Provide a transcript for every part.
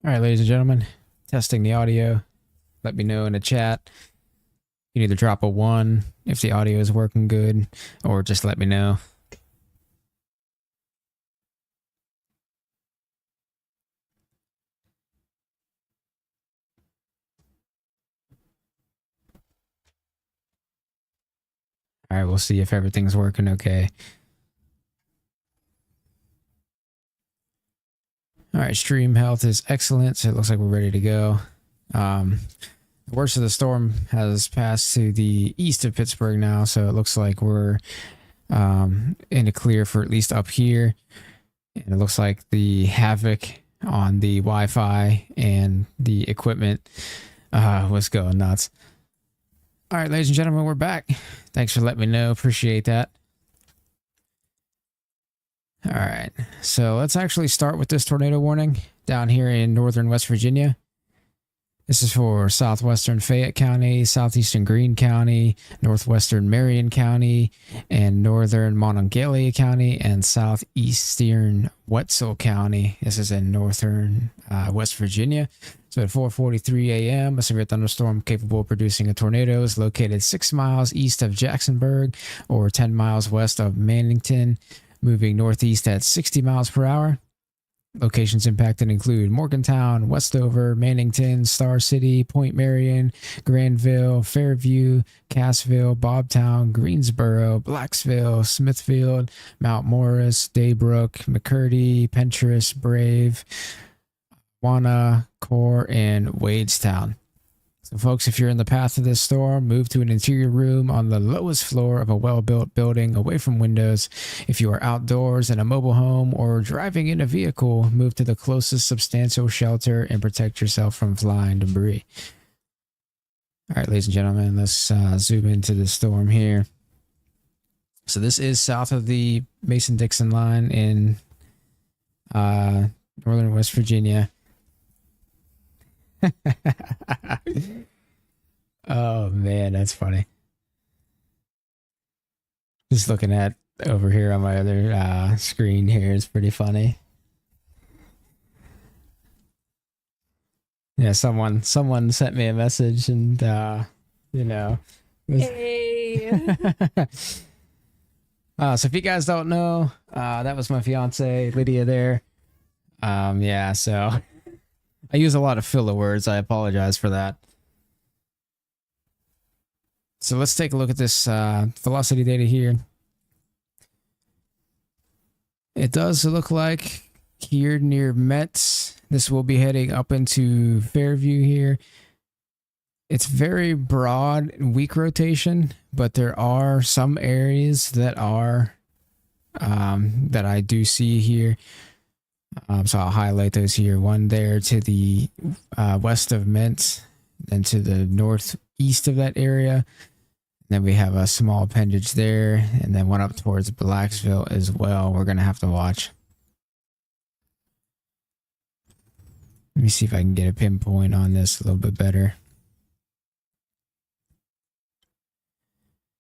All right, ladies and gentlemen, testing the audio. Let me know in the chat. You can either drop a 1 if the audio is working good, or just let me know. All right, we'll see if everything's working okay. All right, stream health is excellent, so it looks like we're ready to go. The worst of the storm has passed to the east of Pittsburgh now, so it looks like we're in the clear for at least up here. And it looks like the havoc on the Wi-Fi and the equipment was going nuts. All right, ladies and gentlemen, we're back. Thanks for letting me know. Appreciate that. All right, so let's actually start with this tornado warning down here in northern West Virginia. This is for southwestern Fayette County, southeastern Greene County, northwestern Marion County, and northern Monongalia County, and southeastern Wetzel County. This is in northern West Virginia. So at 4:43 a.m., a severe thunderstorm capable of producing a tornado is located 6 miles east of Jacksonburg or 10 miles west of Mannington, moving northeast at 60 miles per hour. Locations impacted include Morgantown, Westover, Mannington, Star City, Point Marion, Granville, Fairview, Cassville, Bobtown, Greensboro, Blacksville, Smithfield, Mount Morris, Daybrook, McCurdy, Pentris, Brave, Wana, Core, and Wadestown. So folks, if you're in the path of this storm, move to an interior room on the lowest floor of a well-built building away from windows. If you are outdoors in a mobile home or driving in a vehicle, move to the closest substantial shelter and protect yourself from flying debris. All right, ladies and gentlemen, let's zoom into the storm here. So this is south of the Mason-Dixon line in northern West Virginia. Oh man, that's funny. Just looking at over here on my other screen here is pretty funny. Yeah, someone sent me a message and you know. Hey. So if you guys don't know, that was my fiance Lydia there. Yeah, so I use a lot of filler words. I apologize for that. So let's take a look at this velocity data here. It does look like here near Metz, this will be heading up into Fairview here. It's very broad and weak rotation, but there are some areas that are that I do see here. So I'll highlight those here. One there to the west of Metz, then to the northeast of that area. Then we have a small appendage there, and then one up towards Blacksville as well. We're going to have to watch. Let me see if I can get a pinpoint on this a little bit better.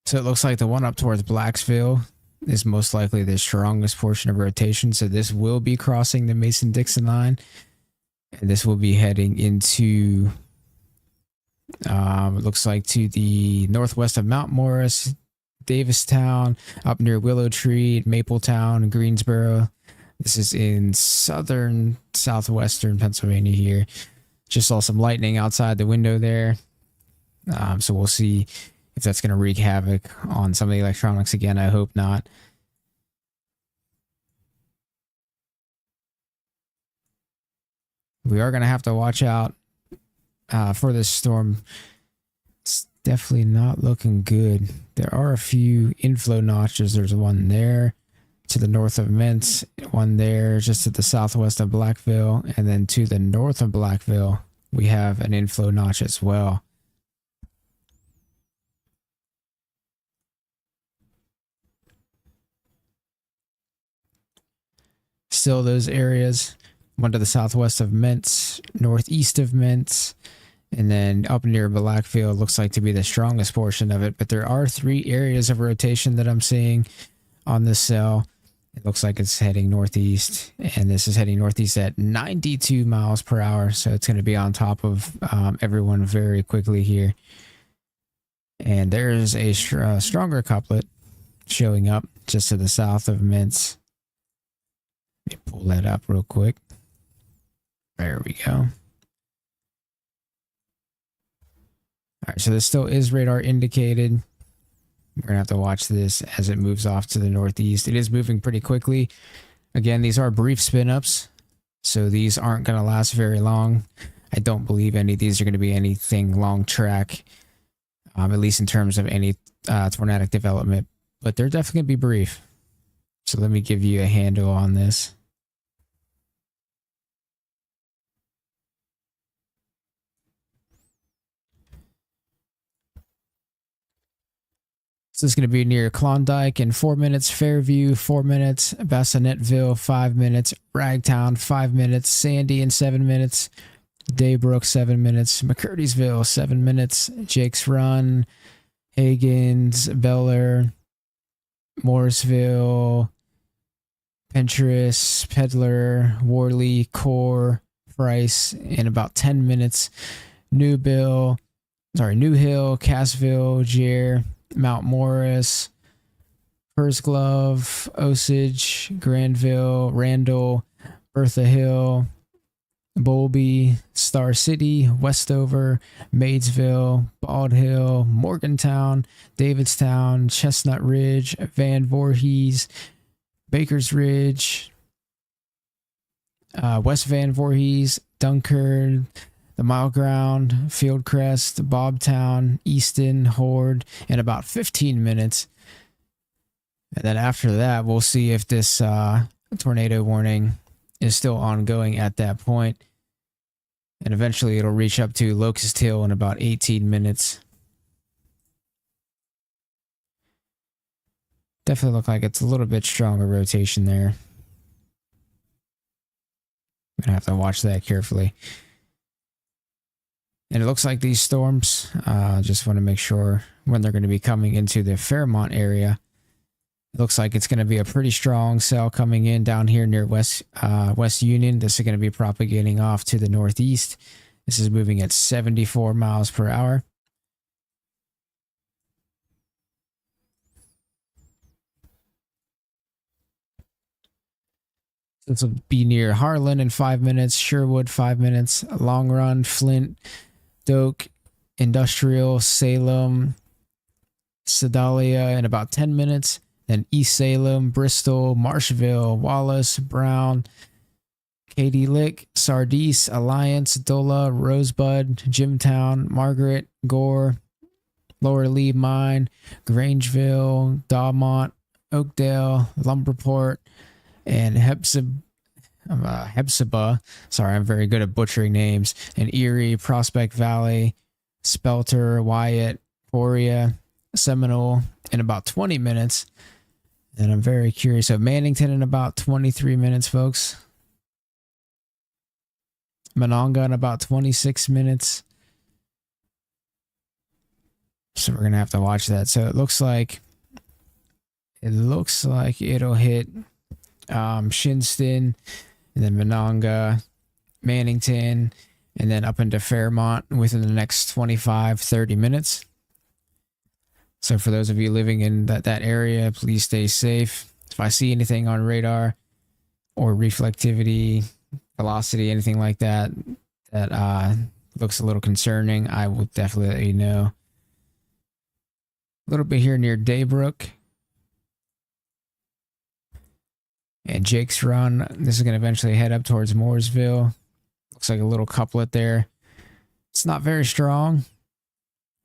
So it looks like the one up towards Blacksville is most likely the strongest portion of rotation. So this will be crossing the Mason-Dixon line. And this will be heading into... it looks like to the northwest of Mount Morris, Davistown, up near Willow Tree, Mapletown, Greensboro. This is in southwestern Pennsylvania here. Just saw some lightning outside the window there. So we'll see if that's going to wreak havoc on some of the electronics again. I hope not. We are going to have to watch out for this storm. It's definitely not looking good. There are a few inflow notches. There's one there to the north of Mentz, one there just to the southwest of Blackville, and then to the north of Blackville, we have an inflow notch as well. Still those areas, one to the southwest of Mentz, northeast of Mentz, and then up near Blackfield looks like to be the strongest portion of it. But there are 3 areas of rotation that I'm seeing on this cell. It looks like it's heading northeast, and this is heading northeast at 92 miles per hour. So it's going to be on top of everyone very quickly here. And there's a stronger couplet showing up just to the south of Mints. Let me pull that up real quick. There we go. All right, so this still is radar indicated. We're going to have to watch this as it moves off to the northeast. It is moving pretty quickly. Again, these are brief spin-ups, so these aren't going to last very long. I don't believe any of these are going to be anything long track, at least in terms of any tornadic development, but they're definitely going to be brief. So let me give you a handle on this. So this is going to be near Klondike in 4 minutes, Fairview 4 minutes, Bassinettville 5 minutes, Ragtown 5 minutes, Sandy in 7 minutes, Daybrook 7 minutes, McCurdy'sville 7 minutes, Jake's Run, Hagen's, Bel Air, Morrisville, Pinterest, Peddler, Worley, Core, Price in about 10 minutes, New Hill, Cassville, Jere, Mount Morris, First Glove, Osage, Granville, Randall, Bertha Hill, Bowlby, Star City, Westover, Maidesville, Bald Hill, Morgantown, Davidstown, Chestnut Ridge, Van Voorhees, Baker's Ridge, West Van Voorhees, Dunkard, the Mile Ground, Fieldcrest, Bobtown, Easton, Horde in about 15 minutes. And then after that, we'll see if this tornado warning is still ongoing at that point. And eventually it'll reach up to Locust Hill in about 18 minutes. Definitely look like it's a little bit stronger rotation there. I'm gonna have to watch that carefully. And it looks like these storms, just want to make sure when they're going to be coming into the Fairmont area. It looks like it's going to be a pretty strong cell coming in down here near West Union. This is going to be propagating off to the northeast. This is moving at 74 miles per hour. This will be near Harlan in 5 minutes, Sherwood 5 minutes, Long Run, Flint, Doak, Industrial, Salem, Sedalia in about 10 minutes. Then East Salem, Bristol, Marshville, Wallace, Brown, Katy Lick, Sardis, Alliance, Dola, Rosebud, Jimtown, Margaret, Gore, Lower Lee Mine, Grangeville, Dawmont, Oakdale, Lumberport, and Hepzibah. Sorry, I'm very good at butchering names. And Erie, Prospect Valley, Spelter, Wyatt, Poria, Seminole in about 20 minutes. And I'm very curious. So Mannington in about 23 minutes, folks. Monongah in about 26 minutes. So we're going to have to watch that. So it looks like it'll hit Shinston, and then Monongah, Mannington, and then up into Fairmont within the next 25-30 minutes. So for those of you living in that area, please stay safe. If I see anything on radar or reflectivity, velocity, anything like that looks a little concerning, I will definitely let you know. A little bit here near Daybrook and Jake's Run. This is going to eventually head up towards Mooresville. Looks like a little couplet there. It's not very strong.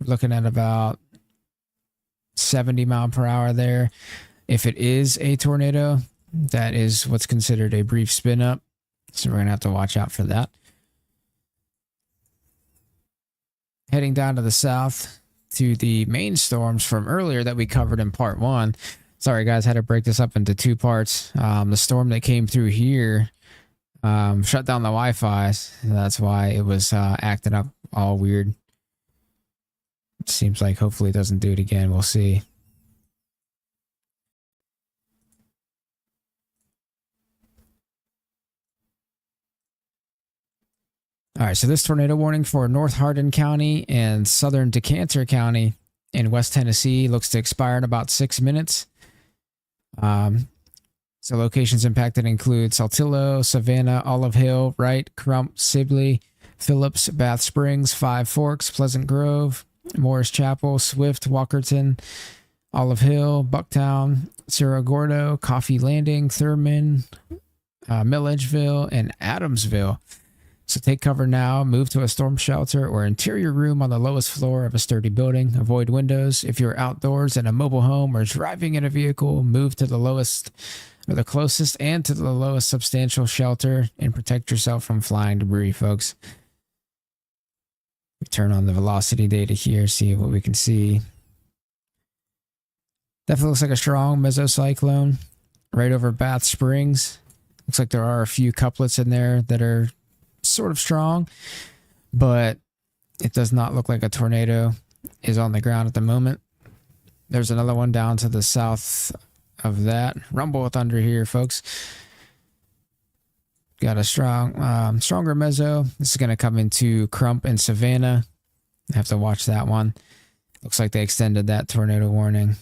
We're looking at about 70 mile per hour there. If it is a tornado, that is what's considered a brief spin up. So we're going to have to watch out for that. Heading down to the south to the main storms from earlier that we covered in part 1. Sorry guys, had to break this up into 2 parts. The storm that came through here shut down the Wi-Fi. That's why it was acting up all weird. It seems like hopefully it doesn't do it again. We'll see. All right, so this tornado warning for North Hardin County and southern Decanter County in West Tennessee looks to expire in about 6 minutes. So locations impacted include Saltillo, Savannah, Olive Hill, Wright, Crump, Sibley, Phillips, Bath Springs, Five Forks, Pleasant Grove, Morris Chapel, Swift, Walkerton, Olive Hill, Bucktown, Cerro Gordo, Coffee Landing, Thurman, Milledgeville, and Adamsville. So take cover now, move to a storm shelter or interior room on the lowest floor of a sturdy building. Avoid windows. If you're outdoors in a mobile home or driving in a vehicle, move to the lowest or the closest and to the lowest substantial shelter and protect yourself from flying debris, folks. We turn on the velocity data here, see what we can see. Definitely looks like a strong mesocyclone right over Bath Springs. Looks like there are a few couplets in there that are sort of strong, but it does not look like a tornado is on the ground at the moment. There's another one down to the south of that. Rumble with thunder here, folks. Got a strong, stronger meso. This is going to come into Crump and Savannah. I have to watch that one. Looks like they extended that tornado warning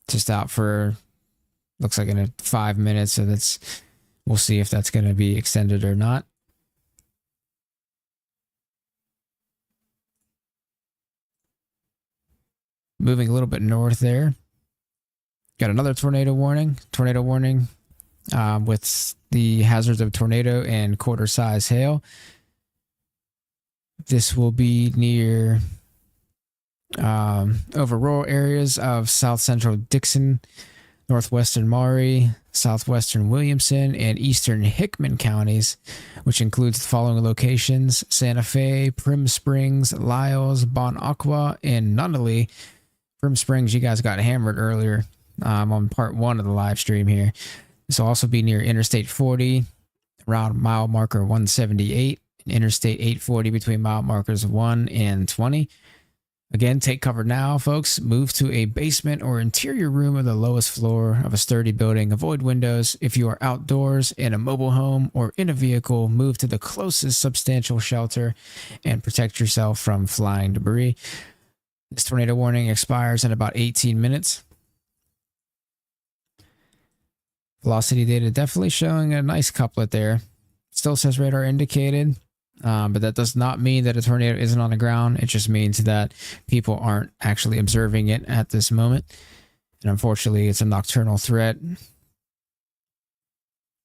just out for, looks like in 5 minutes. So we'll see if that's going to be extended or not. Moving a little bit north there. Got another tornado warning. Tornado warning with the hazards of tornado and quarter-size hail. This will be near over rural areas of south central Dixon, northwestern Maury, southwestern Williamson, and eastern Hickman counties, which includes the following locations: Santa Fe, Prim Springs, Lyles, Bon Aqua, and Nunnally. Prim Springs, you guys got hammered earlier on part 1 of the live stream here. This will also be near Interstate 40, around mile marker 178, and Interstate 840 between mile markers 1 and 20. Again, take cover now, folks. Move to a basement or interior room of the lowest floor of a sturdy building. Avoid windows. If you are outdoors in a mobile home or in a vehicle, move to the closest substantial shelter and protect yourself from flying debris. This tornado warning expires in about 18 minutes. Velocity data definitely showing a nice couplet there. Still says radar indicated, but that does not mean that a tornado isn't on the ground. It just means that people aren't actually observing it at this moment. And unfortunately, it's a nocturnal threat.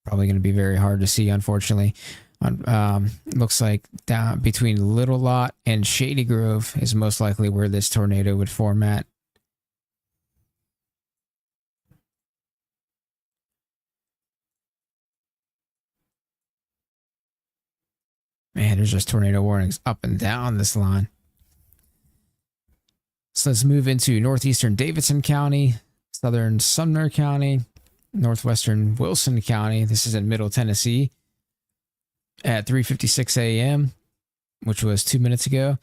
Probably going to be very hard to see, unfortunately. Looks like down between Little Lot and Shady Grove is most likely where this tornado would form at. Man, there's just tornado warnings up and down this line. So let's move into northeastern Davidson County, southern Sumner County, northwestern Wilson County. This is in Middle Tennessee. At 3:56 a.m., which was 2 minutes ago,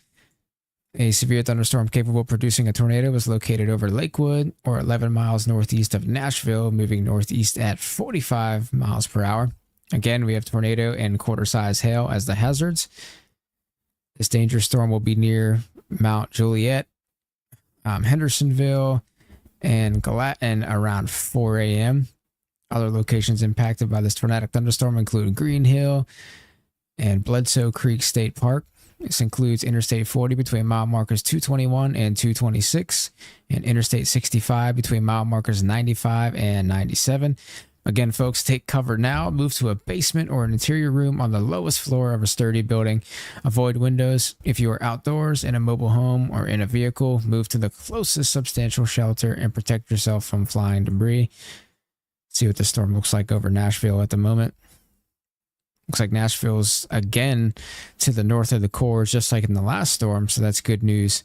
a severe thunderstorm capable of producing a tornado was located over Lakewood, or 11 miles northeast of Nashville, moving northeast at 45 miles per hour. Again, we have tornado and quarter-size hail as the hazards. This dangerous storm will be near Mount Juliet, Hendersonville, and Gallatin around 4 a.m. Other locations impacted by this tornadic thunderstorm include Green Hill and Bledsoe Creek State Park. This includes Interstate 40 between mile markers 221 and 226, and Interstate 65 between mile markers 95 and 97. Again, folks, take cover now. Move to a basement or an interior room on the lowest floor of a sturdy building. Avoid windows. If you are outdoors in a mobile home or in a vehicle, move to the closest substantial shelter and protect yourself from flying debris. See what the storm looks like over Nashville at the moment. Looks like Nashville's again to the north of the core, just like in the last storm, so that's good news.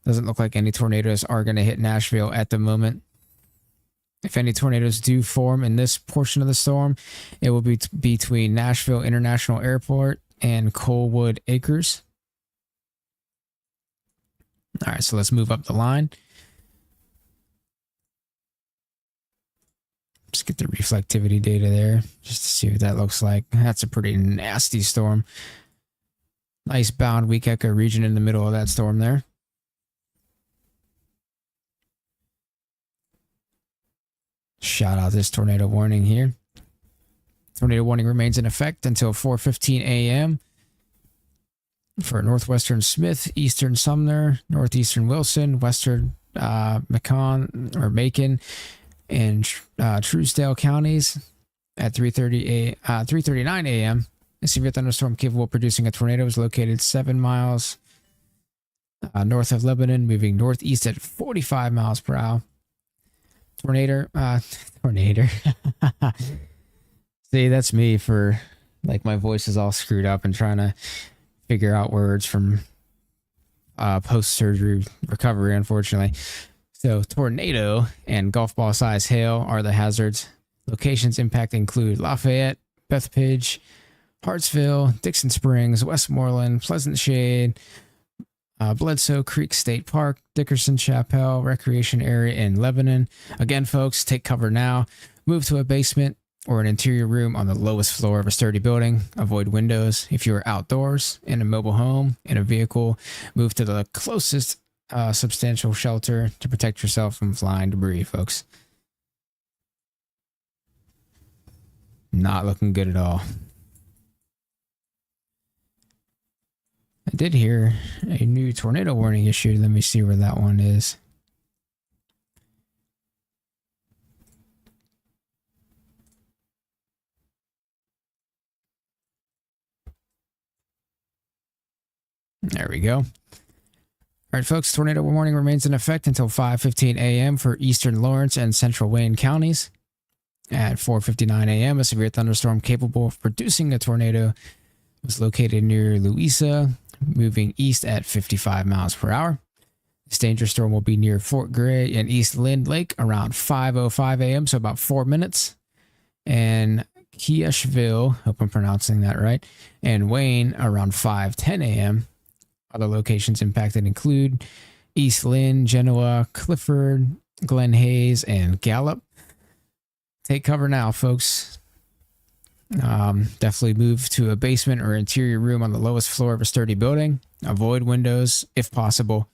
Doesn't look like any tornadoes are going to hit Nashville at the moment. If any tornadoes do form in this portion of the storm, it will be between Nashville International Airport and Coalwood Acres. All right, so let's move up the line. Let's get the reflectivity data there just to see what that looks like. That's a pretty nasty storm. Nice bound weak echo region in the middle of that storm there. Shout out this tornado warning here. Tornado warning remains in effect until 4:15 a.m. for northwestern Smith, eastern Sumner, northeastern Wilson, western Macon, and Truesdale counties at 3:39 a.m. A severe thunderstorm capable of producing a tornado is located 7 miles north of Lebanon, moving northeast at 45 miles per hour. Tornado. See, that's me for like my voice is all screwed up and trying to figure out words from post-surgery recovery, unfortunately. So tornado and golf ball size hail are the hazards. Locations impact include Lafayette, Bethpage, Hartsville, Dixon Springs, Westmoreland, Pleasant Shade, Bledsoe Creek State Park, Dickerson Chapel Recreation Area in Lebanon. Again, folks, take cover now. Move to a basement or an interior room on the lowest floor of a sturdy building. Avoid windows. If you are outdoors, in a mobile home, in a vehicle, move to the closest substantial shelter to protect yourself from flying debris, folks. Not looking good at all. I did hear a new tornado warning issued. Let me see where that one is. There we go. All right, folks, tornado warning remains in effect until 5:15 a.m. for eastern Lawrence and central Wayne counties. At 4:59 a.m., a severe thunderstorm capable of producing a tornado was located near Louisa, moving east at 55 miles per hour. This dangerous storm will be near Fort Gray and East Lynn Lake around 5:05 a.m., so about 4 minutes. And Keashville, hope I'm pronouncing that right, and Wayne around 5:10 a.m. Other locations impacted include East Lynn, Genoa, Clifford, Glen Hayes, and Gallup. Take cover now, folks. Definitely move to a basement or interior room on the lowest floor of a sturdy building. Avoid windows if possible.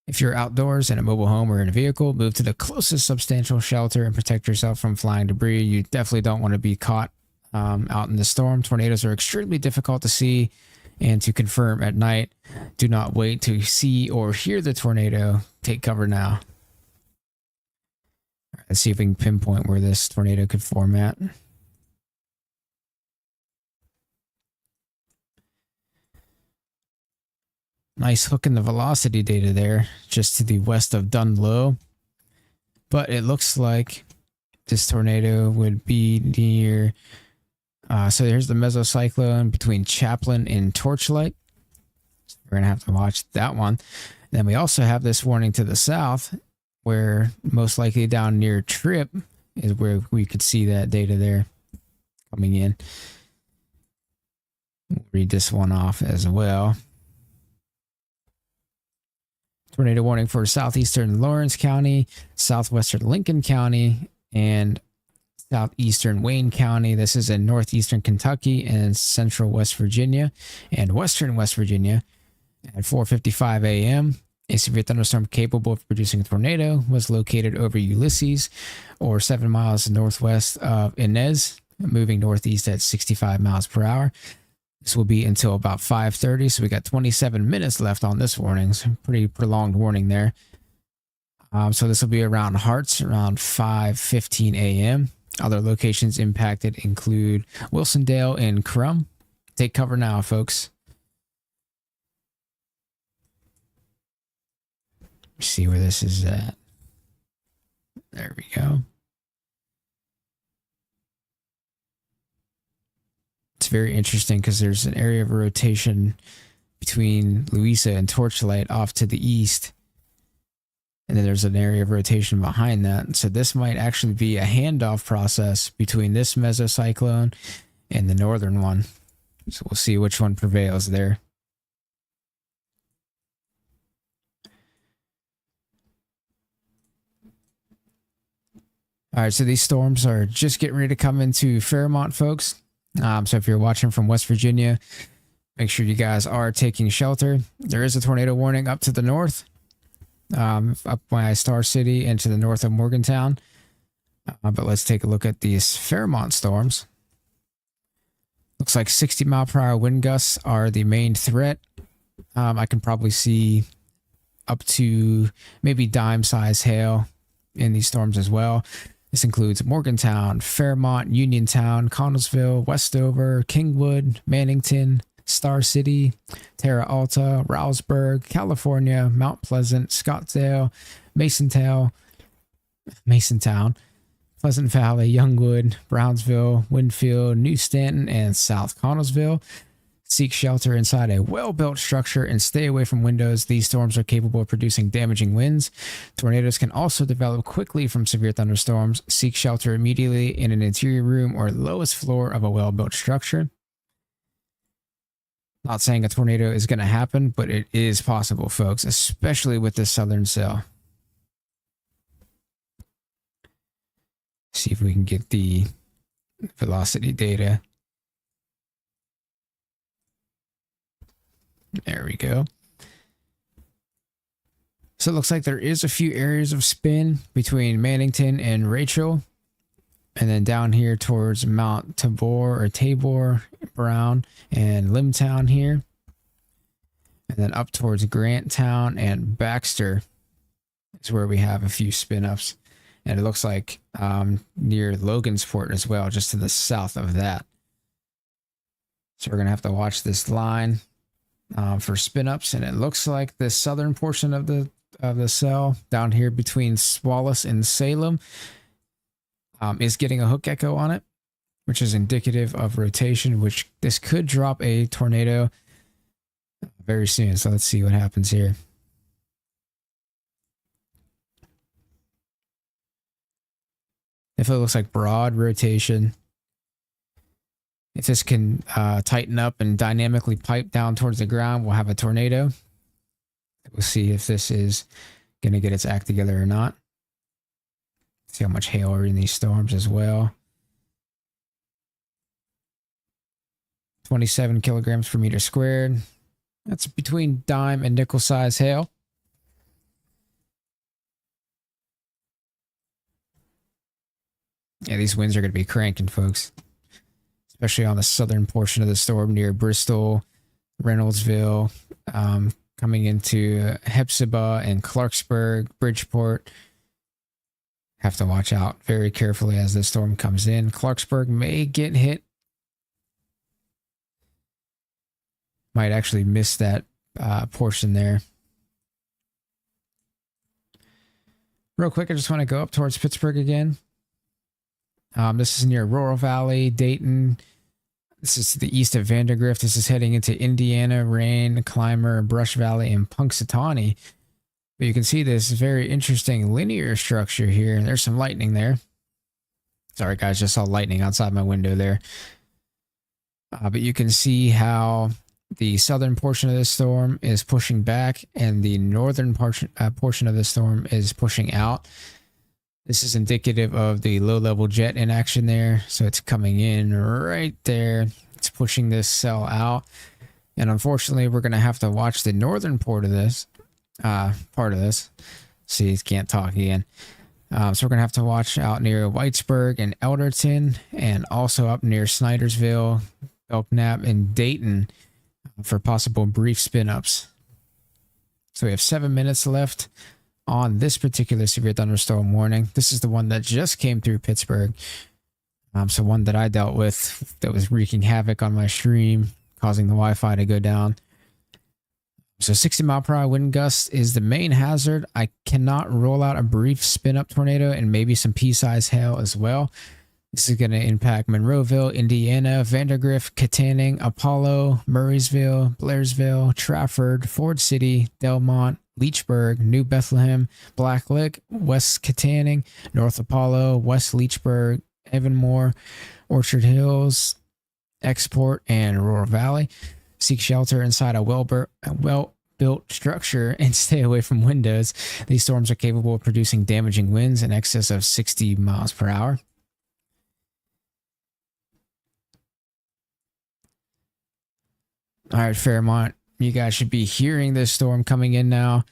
If you're outdoors in a mobile home or in a vehicle, move to the closest substantial shelter and protect yourself from flying debris. You definitely don't want to be caught out in the storm. Tornadoes are extremely difficult to see and to confirm at night. Do not wait to see or hear the tornado. Take cover now. All right, let's see if we can pinpoint where this tornado could form at. Nice hook in the velocity data there, just to the west of Dunlow. But it looks like this tornado would be near... so here's the mesocyclone between Chaplin and Torchlight. So we're going to have to watch that one. Then we also have this warning to the south, where most likely down near Tripp is where we could see that data there coming in. We'll read this one off as well. Tornado warning for southeastern Lawrence County, southwestern Lincoln County, and southeastern Wayne County. This is in northeastern Kentucky and central West Virginia and western West Virginia. At 4:55 a.m., a severe thunderstorm capable of producing a tornado was located over Ulysses, or 7 miles northwest of Inez, moving northeast at 65 miles per hour. This will be until about 5:30, so we got 27 minutes left on this warning. So pretty prolonged warning there. So this will be around Harts, around 5:15 a.m. Other locations impacted include Wilsondale and Crum. Take cover now, folks. See where this is at. There we go. It's very interesting because there's an area of rotation between Louisa and Torchlight off to the east. And then there's an area of rotation behind that. So this might actually be a handoff process between this mesocyclone and the northern one. So we'll see which one prevails there. All right, so these storms are just getting ready to come into Fairmont, folks. So if you're watching from West Virginia, make sure you guys are taking shelter. There is a tornado warning up to the north, up by Star City and to the north of Morgantown. But let's take a look at these Fairmont storms. Looks like 60-mile-per-hour wind gusts are the main threat. I can probably see up to maybe dime-size hail in these storms as well. This includes Morgantown, Fairmont, Uniontown, Connellsville, Westover, Kingwood, Mannington, Star City, Terra Alta, Rouseburg, California, Mount Pleasant, Scottsdale, Masontown, Pleasant Valley, Youngwood, Brownsville, Winfield, New Stanton, and South Connellsville. Seek shelter inside a well-built structure and stay away from windows. These storms are capable of producing damaging winds. Tornadoes can also develop quickly from severe thunderstorms. Seek shelter immediately in an interior room or lowest floor of a well-built structure. Not saying a tornado is going to happen, but it is possible, folks, especially with this southern cell. See if we can get the velocity data. There we go. So it looks like there is a few areas of spin between Mannington and Rachel. And then down here towards Mount Tabor, Brown, and Limtown here. And then up towards Granttown and Baxter is where we have a few spin-ups. And it looks like near Logansport as well, just to the south of that. So we're going to have to watch this line for spin-ups. And it looks like the southern portion of the cell down here between Wallace and Salem is getting a hook echo on it, which is indicative of rotation, which this could drop a tornado very soon. So let's see what happens here. If it looks like broad rotation, if this can tighten up and dynamically pipe down towards the ground, we'll have a tornado. We'll see if this is going to get its act together or not. See how much hail are in these storms as well. 27 kilograms per meter squared. That's between dime and nickel size hail. Yeah, these winds are going to be cranking, folks. Especially on the southern portion of the storm near Bristol, Reynoldsville, coming into Hepzibah and Clarksburg, Bridgeport. Have to watch out very carefully as the storm comes in. Clarksburg may get hit. Might actually miss that portion there. Real quick, I just want to go up towards Pittsburgh again. This is near Rural Valley, Dayton. This is to the east of Vandergrift. This is heading into Indiana, Rain, Clymer, Brush Valley, and Punxsutawney. But you can see this very interesting linear structure here. There's some lightning there. Sorry, guys, just saw lightning outside my window there. But you can see how the southern portion of the storm is pushing back and the northern portion of the storm is pushing out. This is indicative of the low-level jet in action there. So it's coming in right there. It's pushing this cell out. And unfortunately, we're going to have to watch the northern part of this. See, can't talk again. So we're going to have to watch out near Whitesburg and Elderton, and also up near Snydersville, Belknap, and Dayton for possible brief spin-ups. So we have 7 minutes left on this particular severe thunderstorm warning. This is the one that just came through Pittsburgh. So one that I dealt with that was wreaking havoc on my stream, causing the Wi-Fi to go down. So 60-mile-per-hour wind gust is the main hazard. I cannot roll out a brief spin-up tornado and maybe some pea-sized hail as well. This is going to impact Monroeville, Indiana, Vandergrift, Katanning, Apollo, Murraysville, Blairsville, Trafford, Ford City, Delmont, Leechburg, New Bethlehem, Black Lick, West Katanning, North Apollo, West Leechburg, Evanmore, Orchard Hills, Export, and Rural Valley. Seek shelter inside a well-built built structure and stay away from windows. These storms are capable of producing damaging winds in excess of 60 miles per hour. All right, Fairmont, you guys should be hearing this storm coming in now.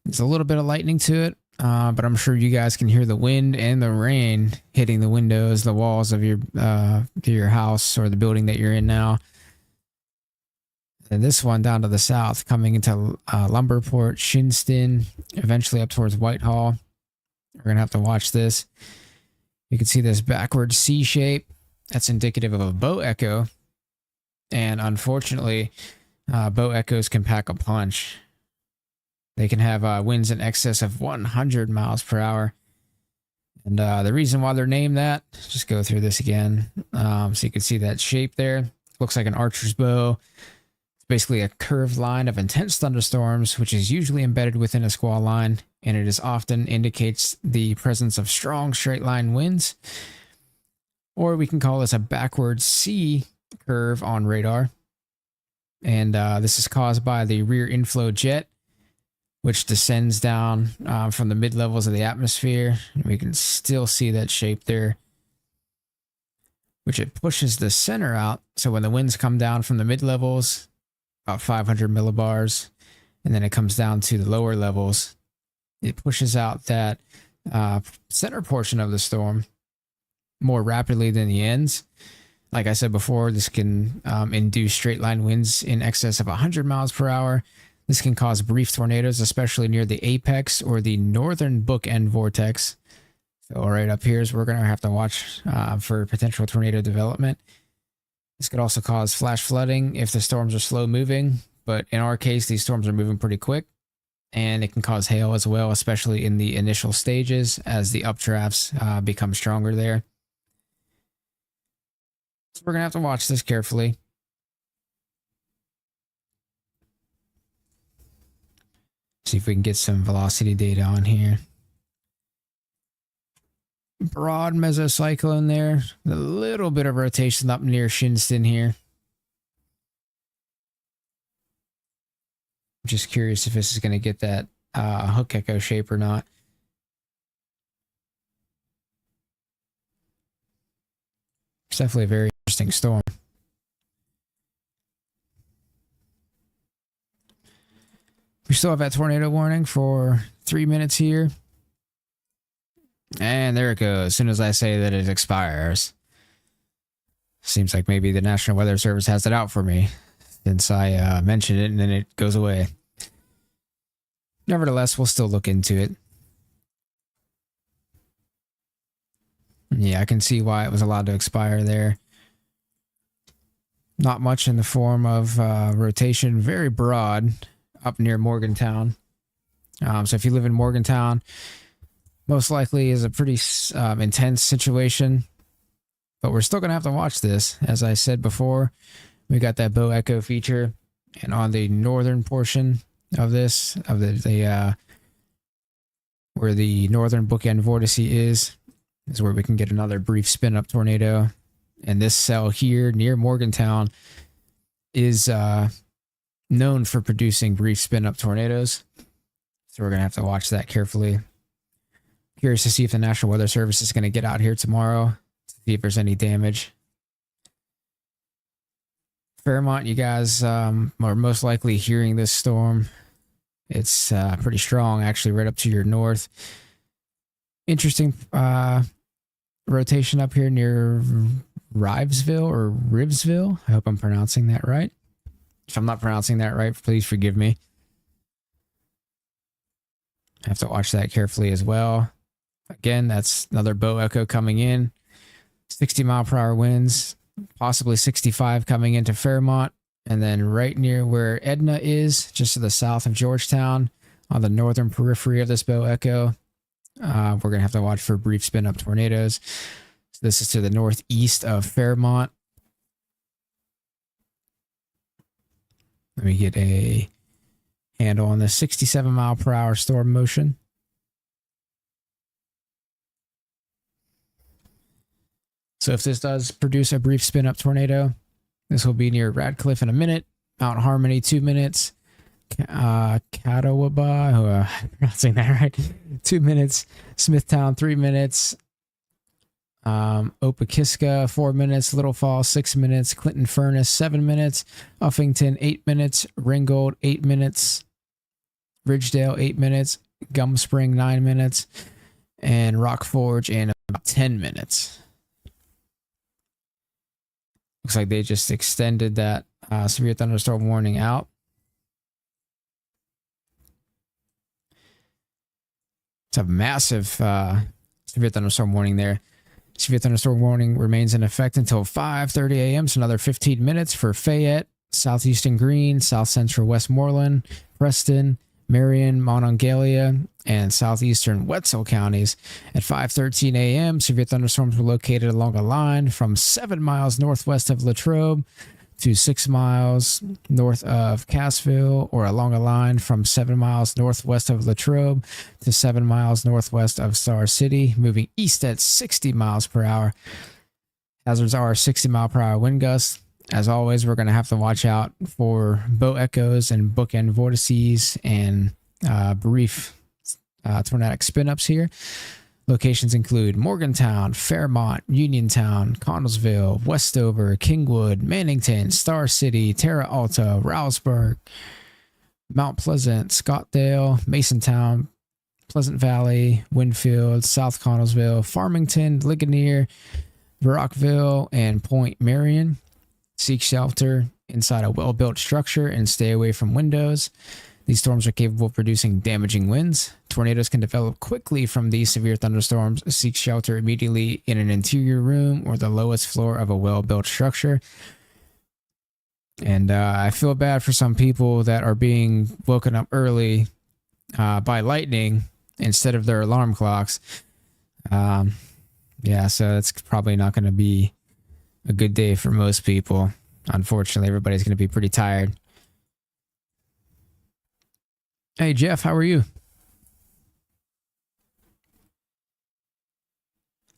There's a little bit of lightning to it, but I'm sure you guys can hear the wind and the rain hitting the windows, the walls of your house or the building that you're in now. And this one down to the south, coming into Lumberport, Shinston, eventually up towards Whitehall. We're going to have to watch this. You can see this backward C shape. That's indicative of a bow echo. And unfortunately, bow echoes can pack a punch. They can have winds in excess of 100 miles per hour. And the reason why they're named that, just go through this again. So you can see that shape there. Looks like an archer's bow. It's basically a curved line of intense thunderstorms, which is usually embedded within a squall line. And it is often indicates the presence of strong straight line winds. Or we can call this a backward C curve on radar. And this is caused by the rear inflow jet, which descends down from the mid-levels of the atmosphere. We can still see that shape there, which it pushes the center out. So when the winds come down from the mid-levels, about 500 millibars, and then it comes down to the lower levels, it pushes out that center portion of the storm more rapidly than the ends. Like I said before, this can induce straight line winds in excess of 100 miles per hour. This can cause brief tornadoes, especially near the apex or the northern bookend vortex. So right up here is where we're going to have to watch for potential tornado development. This could also cause flash flooding if the storms are slow moving, but in our case, these storms are moving pretty quick. And it can cause hail as well, especially in the initial stages as the updrafts become stronger there. So we're going to have to watch this carefully. See if we can get some velocity data on here. Broad mesocyclone there. A little bit of rotation up near Shinston here. I'm just curious if this is going to get that hook echo shape or not. It's definitely a very interesting storm. We still have that tornado warning for 3 minutes here. And there it goes. As soon as I say that it expires. Seems like maybe the National Weather Service has it out for me since I mentioned it and then it goes away. Nevertheless, we'll still look into it. Yeah, I can see why it was allowed to expire there. Not much in the form of rotation. Very broad. Up near Morgantown. So if you live in Morgantown, most likely is a pretty intense situation. But we're still going to have to watch this. As I said before, we got that bow echo feature. And on the northern portion of this, of the where the northern bookend vortex is where we can get another brief spin-up tornado. And this cell here near Morgantown is known for producing brief spin-up tornadoes. So we're going to have to watch that carefully. Curious to see if the National Weather Service is going to get out here tomorrow to see if there's any damage. Fairmont, you guys are most likely hearing this storm. It's pretty strong, actually, right up to your north. Interesting rotation up here near Rivesville or Rivesville. I hope I'm pronouncing that right. If I'm not pronouncing that right, please forgive me. I have to watch that carefully as well. Again, that's another bow echo coming in. 60 mile per hour winds, possibly 65 coming into Fairmont. And then right near where Edna is, just to the south of Georgetown, on the northern periphery of this bow echo, we're going to have to watch for brief spin-up tornadoes. So this is to the northeast of Fairmont. Let me get a handle on the 67 mile per hour storm motion. So if this does produce a brief spin-up tornado, This will be near Radcliffe in a minute. Mount Harmony, 2 minutes. Catawba, I'm pronouncing that right. 2 minutes. Smithtown, 3 minutes. Opakiska, 4 minutes. Little Falls, 6 minutes. Clinton Furnace, 7 minutes. Uffington, 8 minutes. Ringgold, 8 minutes. Ridgedale, 8 minutes. Gum Spring, 9 minutes. And Rock Forge in about 10 minutes. Looks like they just extended that severe thunderstorm warning out. It's a massive severe thunderstorm warning there. Severe thunderstorm warning remains in effect until 5:30 a.m. So another 15 minutes for Fayette, Southeastern Green, South Central Westmoreland, Preston, Marion, Monongalia, and southeastern Wetzel counties. At 5:13 a.m., severe thunderstorms were located along a line from 7 miles northwest of Latrobe to 6 miles north of Cassville, or along a line from 7 miles northwest of Latrobe to 7 miles northwest of Star City, moving east at 60 miles per hour. Hazards are 60 mile per hour wind gusts. As always, we're going to have to watch out for bow echoes and bookend vortices and brief tornadic spin-ups here. Locations include Morgantown, Fairmont, Uniontown, Connellsville, Westover, Kingwood, Mannington, Star City, Terra Alta, Rouseburg, Mount Pleasant, Scottdale, Masontown, Pleasant Valley, Winfield, South Connellsville, Farmington, Ligonier, Brockville, and Point Marion. Seek shelter inside a well-built structure and stay away from windows. These storms are capable of producing damaging winds. Tornadoes can develop quickly from these severe thunderstorms. Seek shelter immediately in an interior room or the lowest floor of a well-built structure. And I feel bad for some people that are being woken up early by lightning instead of their alarm clocks. Yeah, so it's probably not going to be a good day for most people. Unfortunately, everybody's going to be pretty tired. Hey, Jeff, how are you?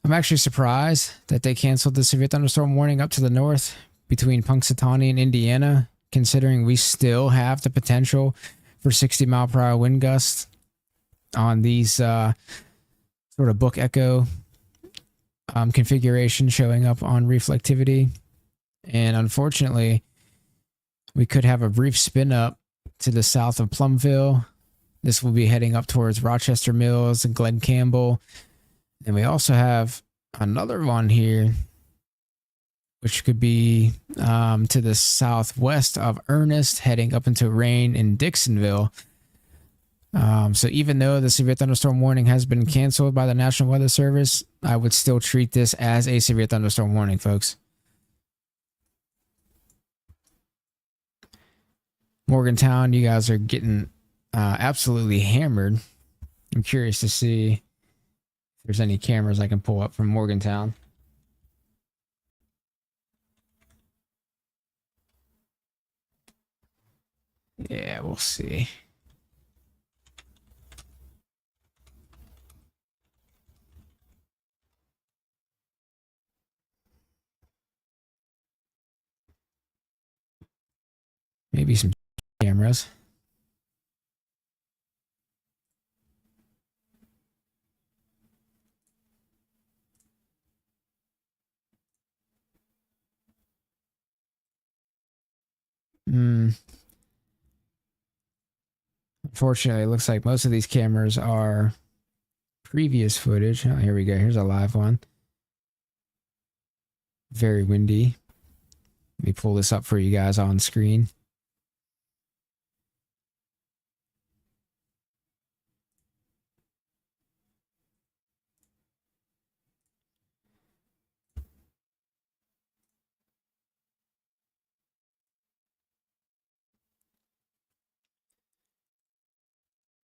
I'm actually surprised that they canceled the severe thunderstorm warning up to the north between Punxsutawney and Indiana, considering we still have the potential for 60 mile per hour wind gusts on these sort of book echo configuration showing up on reflectivity. And unfortunately, we could have a brief spin up to the south of Plumville. This will be heading up towards Rochester Mills and Glen Campbell. And we also have another one here, which could be to the southwest of Ernest, heading up into rain in Dixonville. So even though the severe thunderstorm warning has been canceled by the National Weather Service, I would still treat this as a severe thunderstorm warning, folks. Morgantown, you guys are getting absolutely hammered. I'm curious to see if there's any cameras I can pull up from Morgantown. Yeah, we'll see. Maybe some cameras. Unfortunately, it looks like most of these cameras are previous footage. Oh, here we go. Here's a live one. Very windy. Let me pull this up for you guys on screen.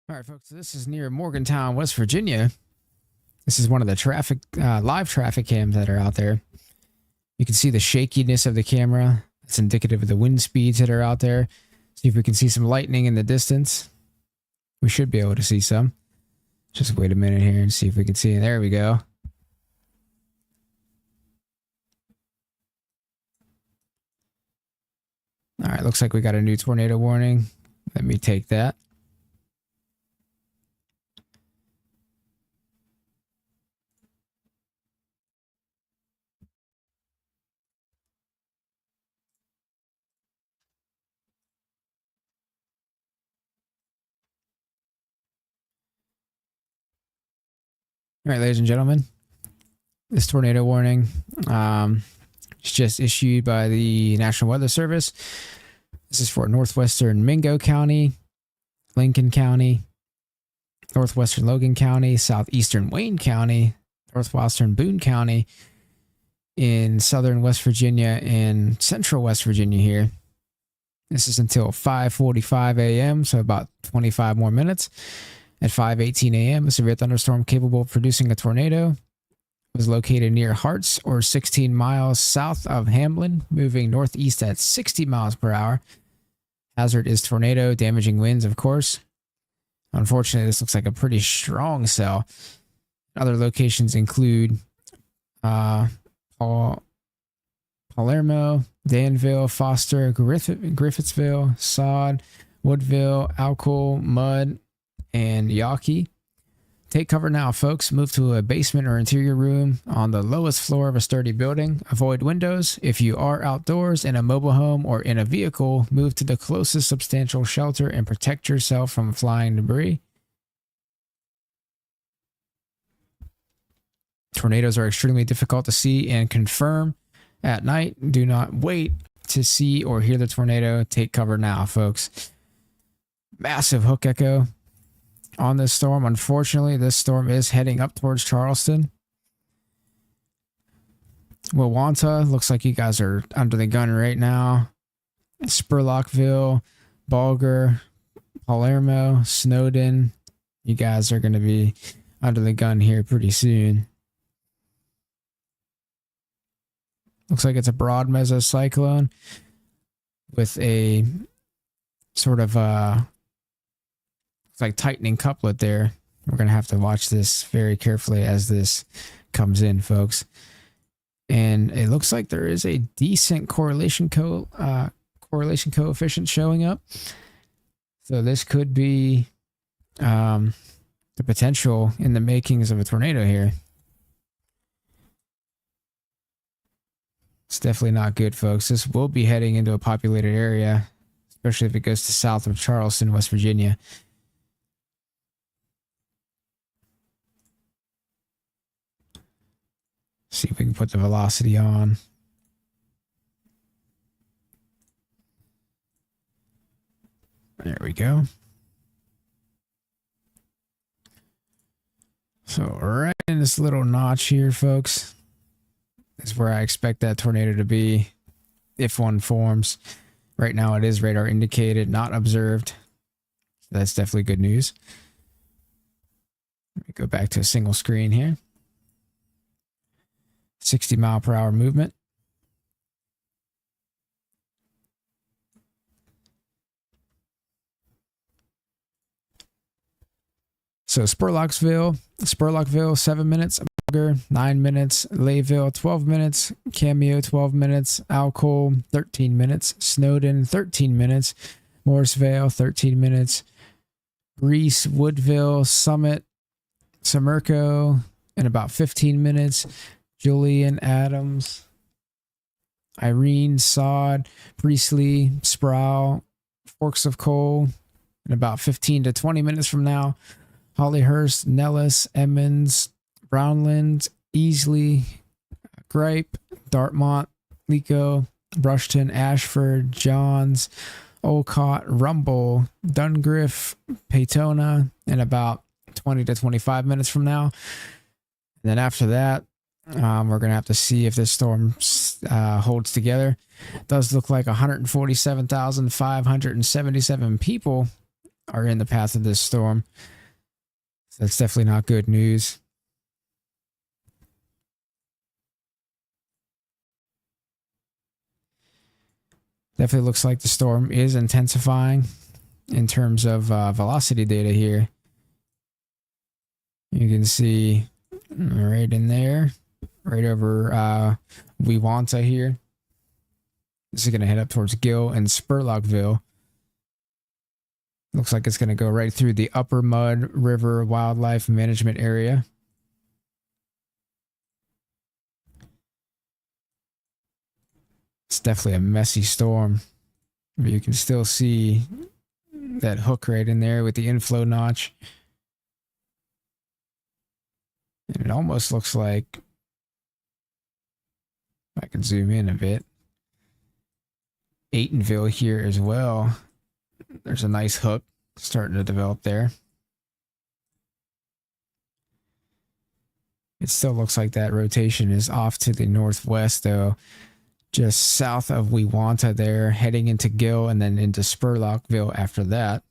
All right, folks, so this is near Morgantown, West Virginia. This is one of the live traffic cams that are out there. You can see the shakiness of the camera. It's indicative of the wind speeds that are out there. See if we can see some lightning in the distance. We should be able to see some. Just wait a minute here and see if we can see it. There we go. All right, looks like we got a new tornado warning. Let me take that. All right, ladies and gentlemen, this tornado warning is just issued by the National Weather Service. This is for northwestern Mingo County, Lincoln County, northwestern Logan County, southeastern Wayne County, northwestern Boone County, in southern West Virginia and central West Virginia here. This is until 5:45 a.m., so about 25 more minutes. At 5:18 a.m., a severe thunderstorm capable of producing a tornado was located near Harts, or 16 miles south of Hamlin, moving northeast at 60 miles per hour. Hazard is tornado, damaging winds, of course. Unfortunately, this looks like a pretty strong cell. Other locations include Palermo, Danville, Foster, Griffithsville, Sod, Woodville, Alcool, Mudd, and Yawkey. Take cover now, folks. Move to a basement or interior room on the lowest floor of a sturdy building. Avoid windows. If you are outdoors in a mobile home or in a vehicle, move to the closest substantial shelter and protect yourself from flying debris. Tornadoes are extremely difficult to see and confirm at night. Do not wait to see or hear the tornado. Take cover now, folks. Massive hook echo on this storm. Unfortunately, this storm is heading up towards Charleston. Wawanta, looks like you guys are under the gun right now. Spurlockville, Bulger, Palermo, Snowden. You guys are going to be under the gun here pretty soon. Looks like it's a broad mesocyclone with a sort of like tightening couplet there. We're going to have to watch this very carefully as this comes in, folks. And it looks like there is a decent correlation coefficient showing up. So this could be the potential in the makings of a tornado here. It's definitely not good, folks. This will be heading into a populated area, especially if it goes to south of Charleston, West Virginia. See if we can put the velocity on. There we go. So right in this little notch here, folks, is where I expect that tornado to be if one forms. Right now it is radar indicated, not observed. So that's definitely good news. Let me go back to a single screen here. 60 mile per hour movement. So Spurlockville, 7 minutes. Bulger, 9 minutes. Layville, 12 minutes. Cameo, 12 minutes. Alcohol, 13 minutes. Snowden, 13 minutes. Morrisvale, 13 minutes. Reese, Woodville, Summit, Sumerco, in about 15 minutes. Julian, Adams, Irene, Sod, Priestley, Sproul, Forks of Coal, in about 15 to 20 minutes from now. Hollyhurst, Nellis, Emmons, Brownland, Easley, Gripe, Dartmouth, Lico, Brushton, Ashford, Johns, Olcott, Rumble, Dungriff, Peytona, in about 20 to 25 minutes from now. And then after that, we're going to have to see if this storm holds together. It does look like 147,577 people are in the path of this storm. So that's definitely not good news. Definitely looks like the storm is intensifying in terms of velocity data here. You can see right in there, right over Wewanta here. This is going to head up towards Gill and Spurlockville. Looks like it's going to go right through the Upper Mud River Wildlife Management Area. It's definitely a messy storm. But you can still see that hook right in there with the inflow notch. And it almost looks like, I can zoom in a bit, Aytonville here as well. There's a nice hook starting to develop there. It still looks like that rotation is off to the northwest, though, just south of Wewanta there, heading into Gill and then into Spurlockville after that.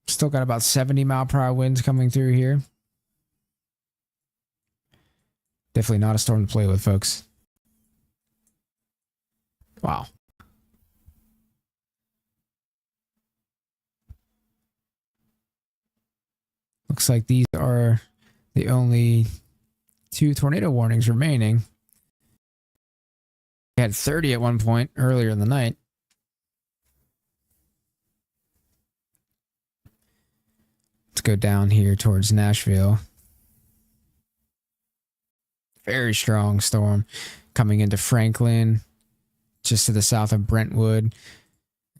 Still got about 70-mile-per-hour winds coming through here. Definitely not a storm to play with, folks. Wow. Looks like these are the only 2 tornado warnings remaining. We had 30 at one point earlier in the night. Let's go down here towards Nashville. Very strong storm coming into Franklin, just to the south of Brentwood. And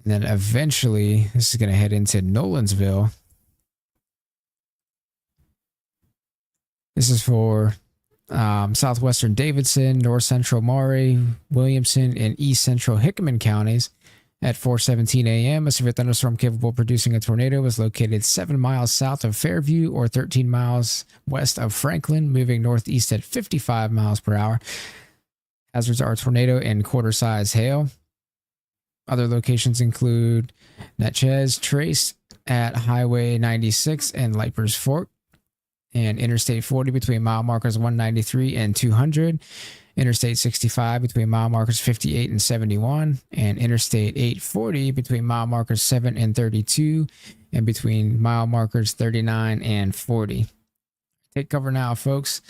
then eventually, this is going to head into Nolensville. This is for southwestern Davidson, north central Maury, Williamson, and east central Hickman counties. At 4:17 a.m., a severe thunderstorm capable of producing a tornado was located 7 miles south of Fairview or 13 miles west of Franklin, moving northeast at 55 miles per hour. Hazards are tornado and quarter-size hail. Other locations include Natchez Trace at Highway 96 and Lipers Fork, and Interstate 40 between mile markers 193 and 200, Interstate 65 between mile markers 58 and 71, and Interstate 840 between mile markers 7 and 32, and between mile markers 39 and 40. Take cover now, folks.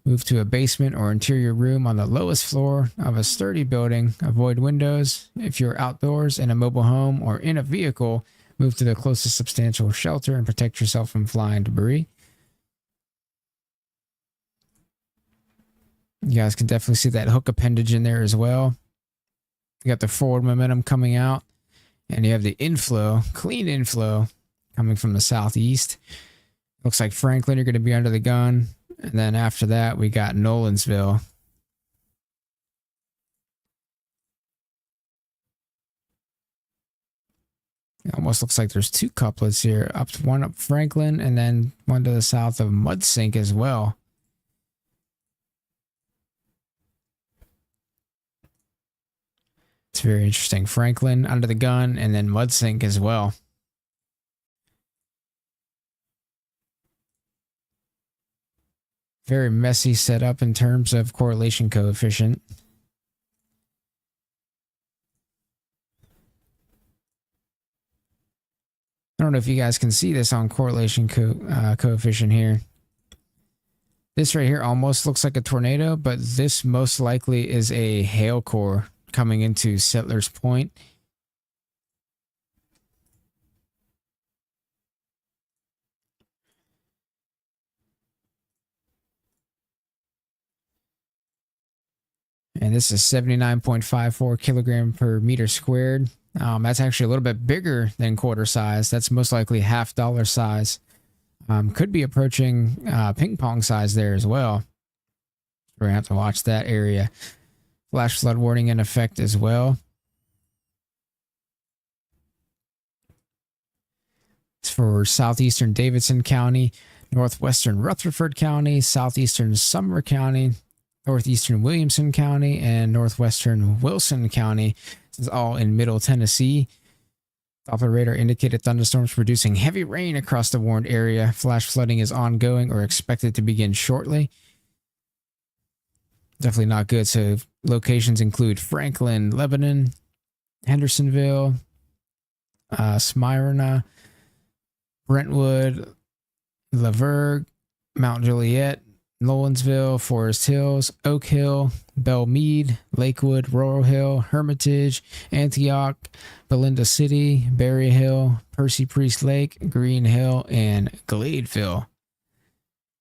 Move to a basement or interior room on the lowest floor of a sturdy building. Avoid windows. If you're outdoors in a mobile home or in a vehicle, move to the closest substantial shelter and protect yourself from flying debris. You guys can definitely see that hook appendage in there as well. You got the forward momentum coming out, and you have the inflow, clean inflow, coming from the southeast. Looks like Franklin, you're going to be under the gun. And then after that, we got Nolensville. It almost looks like there's 2 couplets here. One up Franklin, and then one to the south of Mudsink as well. It's very interesting. Franklin under the gun, and then Mudsink as well. Very messy setup in terms of correlation coefficient. I don't know if you guys can see this on correlation coefficient here. This right here almost looks like a tornado, but this most likely is a hail core coming into Settlers Point. And this is 79.54 kilogram per meter squared. That's actually a little bit bigger than quarter size. That's most likely half dollar size. Could be approaching ping pong size there as well. We're going to have to watch that area. Flash flood warning in effect as well. It's for southeastern Davidson County, northwestern Rutherford County, southeastern Sumner County, northeastern Williamson County, and northwestern Wilson County. This is all in middle Tennessee. Doppler radar indicated thunderstorms producing heavy rain across the warned area. Flash flooding is ongoing or expected to begin shortly. Definitely not good. So locations include Franklin, Lebanon, Hendersonville, Smyrna, Brentwood, Lavergne, Mount Juliet, Nolensville, Forest Hills, Oak Hill, Belmead, Lakewood, Royal Hill, Hermitage, Antioch, Belinda City, Berry Hill, Percy Priest Lake, Green Hill, and Gladeville.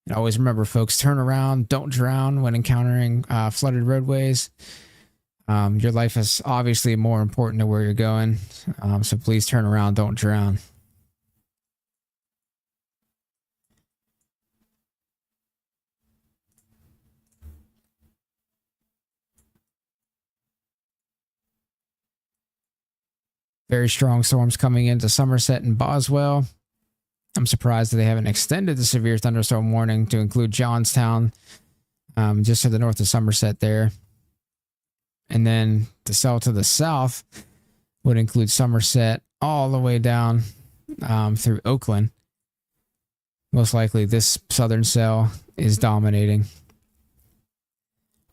And always remember, folks, turn around, don't drown when encountering flooded roadways. Your life is obviously more important to where you're going, so please turn around, don't drown. Very strong storms coming into Somerset and Boswell. I'm surprised that they haven't extended the severe thunderstorm warning to include Johnstown, just to the north of Somerset there. And then the cell to the south would include Somerset all the way down through Oakland. Most likely this southern cell is dominating.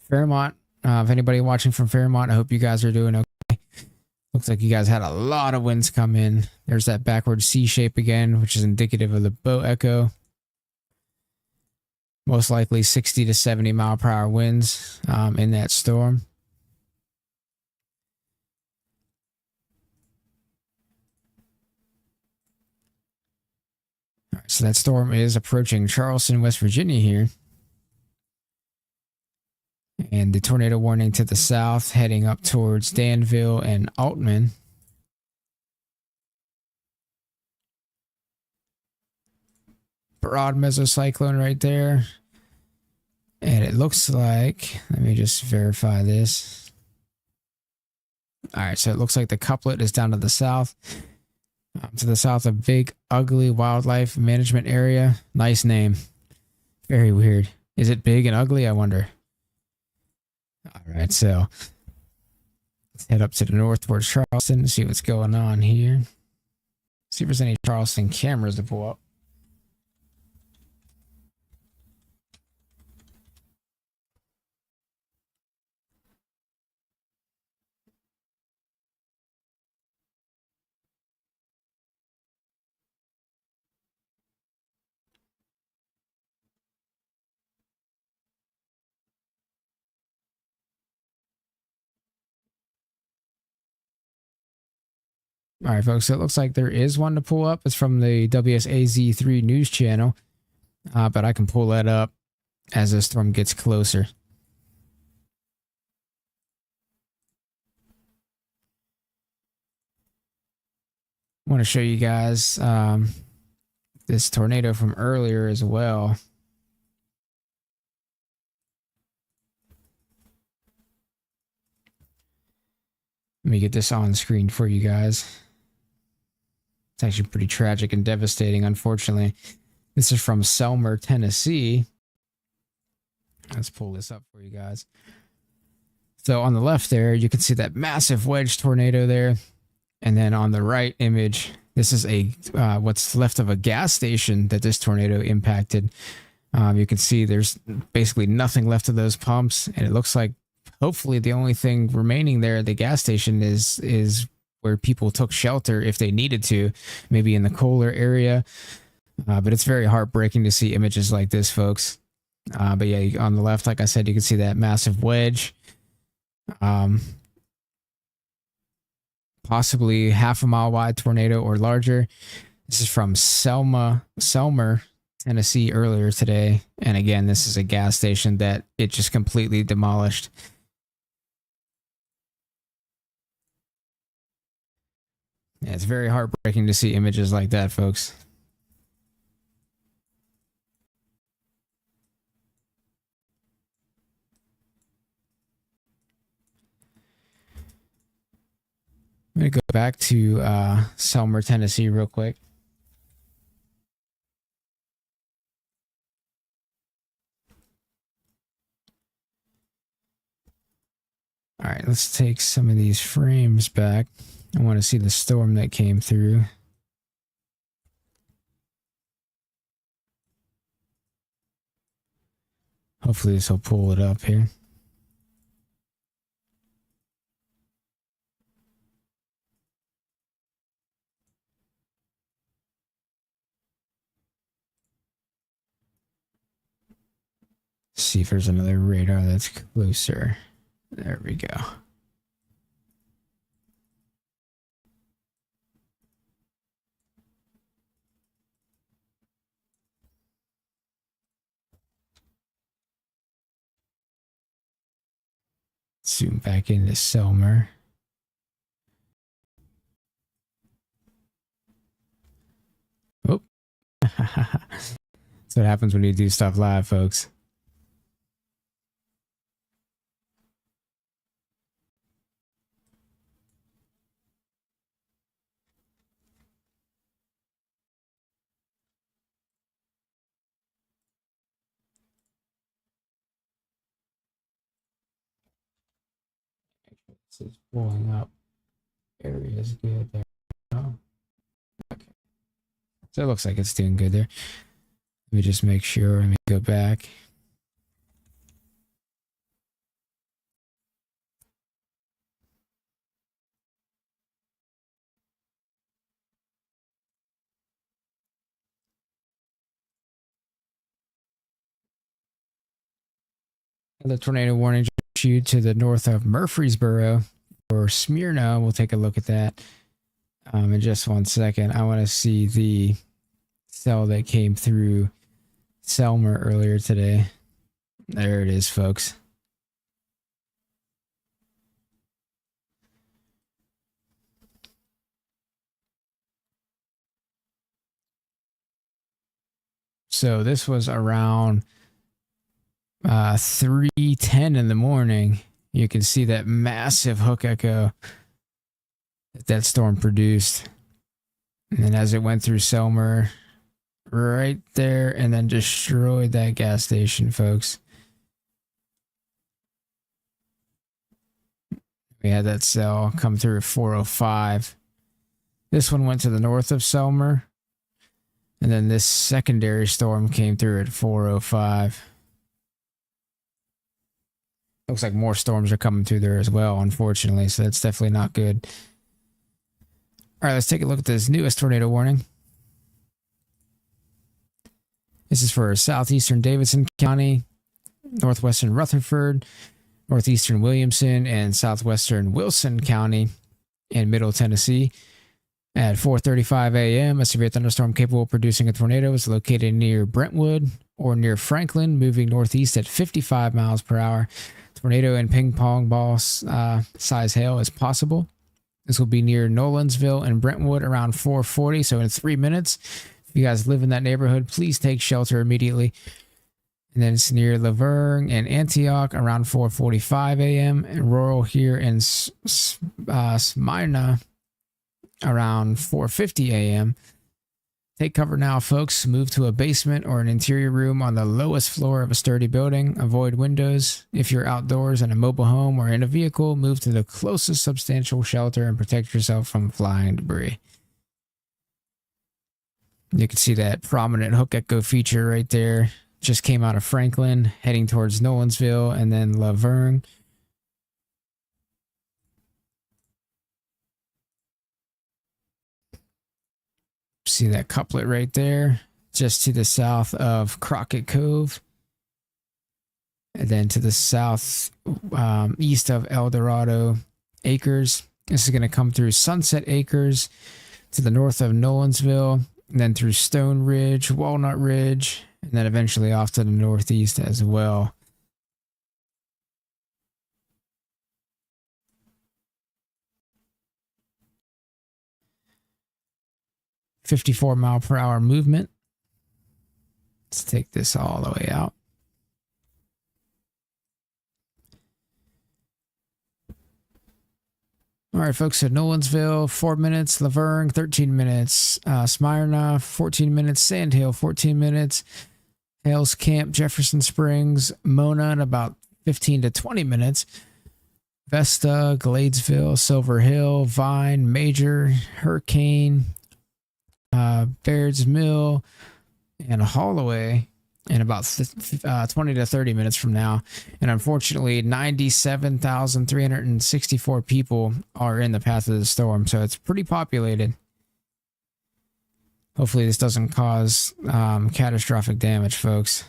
Fairmont, if anybody watching from Fairmont, I hope you guys are doing okay. Looks like you guys had a lot of winds come in. There's that backward C shape again, which is indicative of the bow echo. Most likely 60 to 70 mile per hour winds in that storm. All right, so that storm is approaching Charleston, West Virginia here. And the tornado warning to the south, heading up towards Danville and Altman. Broad mesocyclone right there. And it looks like, let me just verify this. All right, so it looks like the couplet is down to the south. To the south of Big Ugly Wildlife Management Area. Nice name. Very weird. Is it big and ugly? I wonder. All right, so let's head up to the north towards Charleston and see what's going on here. See if there's any Charleston cameras to pull up. All right, folks, so it looks like there is one to pull up. It's from the WSAZ3 news channel, but I can pull that up as the storm gets closer. I want to show you guys this tornado from earlier as well. Let me get this on screen for you guys. It's actually pretty tragic and devastating, unfortunately. This is from Selmer, Tennessee. Let's pull this up for you guys. So on the left there, you can see that massive wedge tornado there. And then on the right image, this is a what's left of a gas station that this tornado impacted. You can see there's basically nothing left of those pumps. And it looks like hopefully the only thing remaining there at the gas station is where people took shelter if they needed to, maybe in the Kohler area. But it's very heartbreaking to see images like this, folks. But yeah, on the left, like I said, you can see that massive wedge. Possibly half a mile wide tornado or larger. This is from Selmer, Tennessee earlier today. And again, this is a gas station that it just completely demolished. Yeah, it's very heartbreaking to see images like that, folks. I'm going to go back to Selmer, Tennessee real quick. All right, let's take some of these frames back. I want to see the storm that came through. Hopefully this will pull it up here. See if there's another radar that's closer. There we go. Zoom back into Selmer. Oh. That's what happens when you do stuff live, folks. This is pulling up. Area is good there. Oh. Okay. So it looks like it's doing good there. Let me just make sure. Let me go back. The tornado warning issued to the north of Murfreesboro or Smyrna. We'll take a look at that in just 1 second. I want to see the cell that came through Selmer earlier today. There it is, folks. So this was around 3:10 in the morning. You can see that massive hook echo that storm produced. And then as it went through Selmer, right there, and then destroyed that gas station, folks. We had that cell come through at 4:05. This one went to the north of Selmer. And then this secondary storm came through at 4:05. Looks like more storms are coming through there as well, unfortunately. So that's definitely not good. All right, let's take a look at this newest tornado warning. This is for southeastern Davidson County, northwestern Rutherford, northeastern Williamson, and southwestern Wilson County in Middle Tennessee. At 4:35 a.m., a severe thunderstorm capable of producing a tornado is located near Brentwood or near Franklin, moving northeast at 55 miles per hour. Tornado and ping pong ball size hail is possible. This will be near Nolansville and Brentwood around 4:40, so in 3 minutes. If you guys live in that neighborhood, please take shelter immediately. And then it's near Laverne and Antioch around 4:45 a.m. and rural here in Smyrna around 4:50 a.m. Take cover now, folks. Move to a basement or an interior room on the lowest floor of a sturdy building. Avoid windows. If you're outdoors in a mobile home or in a vehicle, move to the closest substantial shelter and protect yourself from flying debris. You can see that prominent hook echo feature right there. Just came out of Franklin, heading towards Nolansville and then Laverne. See that couplet right there, just to the south of Crockett Cove. And then to the south, east of El Dorado Acres. This is going to come through Sunset Acres to the north of Nolansville, and then through Stone Ridge, Walnut Ridge, and then eventually off to the northeast as well. .54-mile-per-hour movement. Let's take this all the way out. All right, folks, so Nolansville, 4 minutes. Laverne, 13 minutes. Smyrna, 14 minutes. Sandhill, 14 minutes. Hales Camp, Jefferson Springs, Mona in about 15 to 20 minutes. Vesta, Gladesville, Silver Hill, Vine, Major, Hurricane, Baird's Mill, and Holloway in about 20 to 30 minutes from now. And unfortunately, 97,364 people are in the path of the storm, so it's pretty populated. Hopefully this doesn't cause catastrophic damage, folks.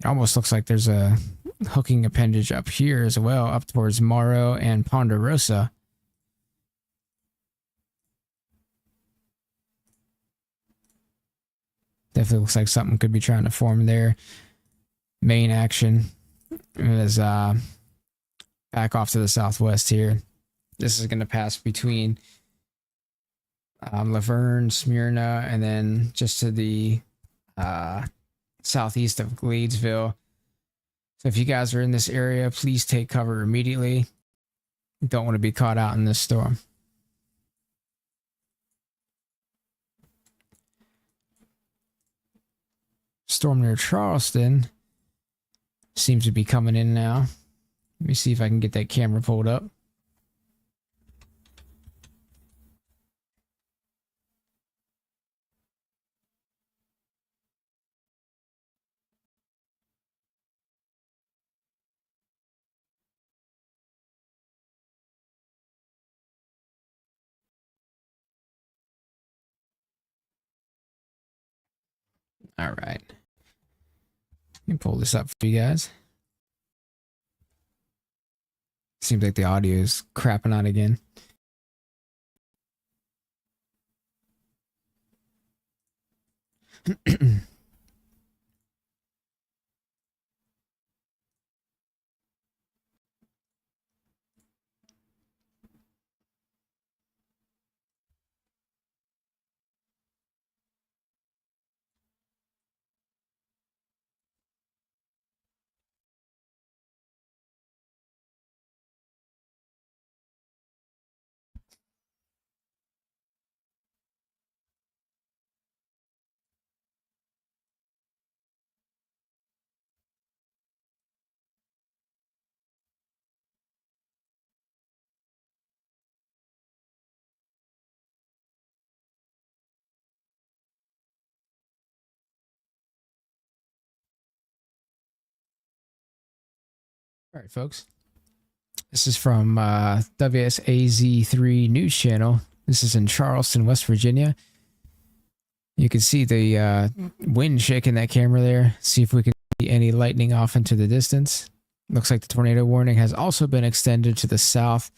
It almost looks like there's a hooking appendage up here as well, up towards Morrow and Ponderosa. Definitely looks like something could be trying to form there. Main action is back off to the southwest here. This is going to pass between Laverne, Smyrna, and then just to the southeast of Gladesville. So if you guys are in this area, please take cover immediately. You don't want to be caught out in this storm. Storm near Charleston seems to be coming in now. Let me see if I can get that camera pulled up. All right. Let me pull this up for you guys. Seems like the audio is crapping out again. All right, folks. This is from WSAZ3 News Channel. This is in Charleston, West Virginia. You can see the wind shaking that camera there. See if we can see any lightning off into the distance. Looks like the tornado warning has also been extended to the south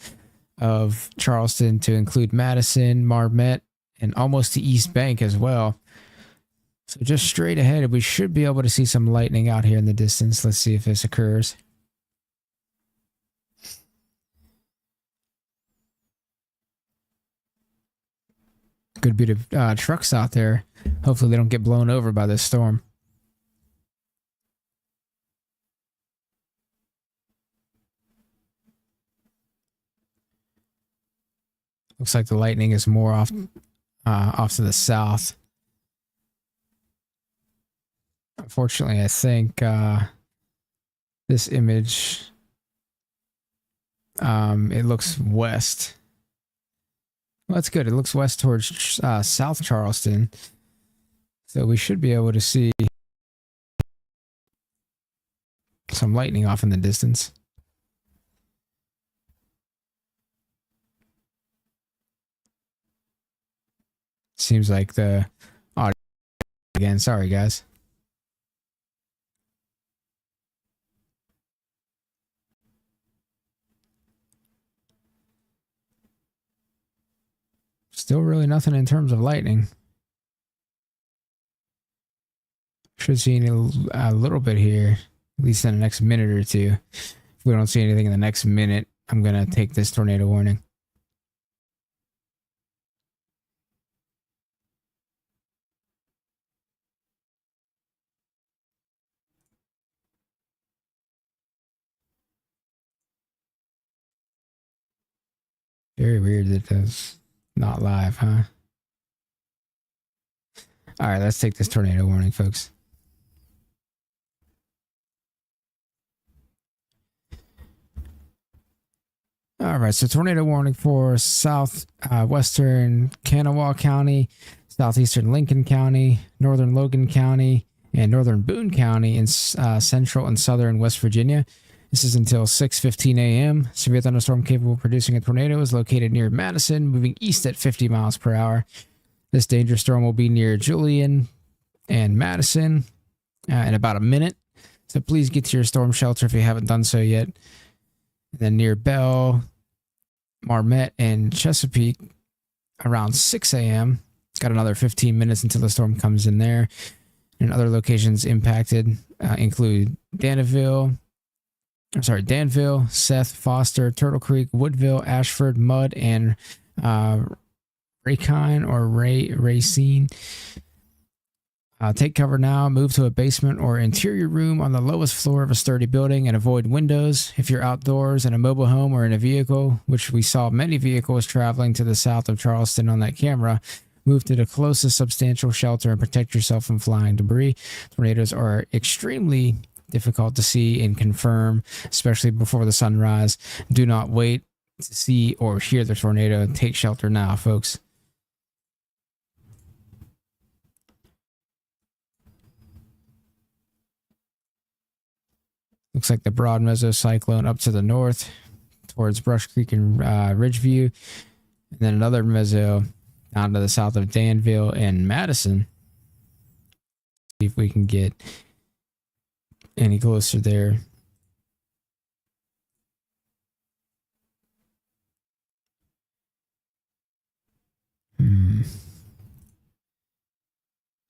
of Charleston to include Madison, Marmet, and almost the East Bank as well. So just straight ahead, we should be able to see some lightning out here in the distance. Let's see if this occurs. Good bit of trucks out there. Hopefully they don't get blown over by this storm. Looks like the lightning is more off to the south. Unfortunately, I think this image it looks west. Well, that's good. It looks west towards South Charleston. So we should be able to see some lightning off in the distance. Seems like the audio again. Sorry, guys. Still really nothing in terms of lightning. Should see a little bit here, at least in the next minute or two. If we don't see anything in the next minute, I'm going to take this tornado warning. Very weird that that's not live, huh? All right, let's take this tornado warning, folks. All right, so tornado warning for southwestern Kanawha County, southeastern Lincoln County, northern Logan County, and northern Boone County in central and southern West Virginia. This is until 6:15 a.m. Severe thunderstorm capable of producing a tornado is located near Madison, moving east at 50 miles per hour. This dangerous storm will be near Julian and Madison in about a minute. So please get to your storm shelter if you haven't done so yet. And then near Bell, Marmette, and Chesapeake around 6 a.m. Got another 15 minutes until the storm comes in there. And other locations impacted include Danville, Seth, Foster, Turtle Creek, Woodville, Ashford, Mudd, and Racine. Take cover now, move to a basement or interior room on the lowest floor of a sturdy building and avoid windows. If you're outdoors in a mobile home or in a vehicle, which we saw many vehicles traveling to the south of Charleston on that camera, move to the closest substantial shelter and protect yourself from flying debris. Tornadoes are extremely difficult to see and confirm, especially before the sunrise. Do not wait to see or hear the tornado. Take shelter now, folks. Looks like the broad mesocyclone up to the north towards Brush Creek and Ridgeview. And then another meso down to the south of Danville and Madison. See if we can get any closer there. Looks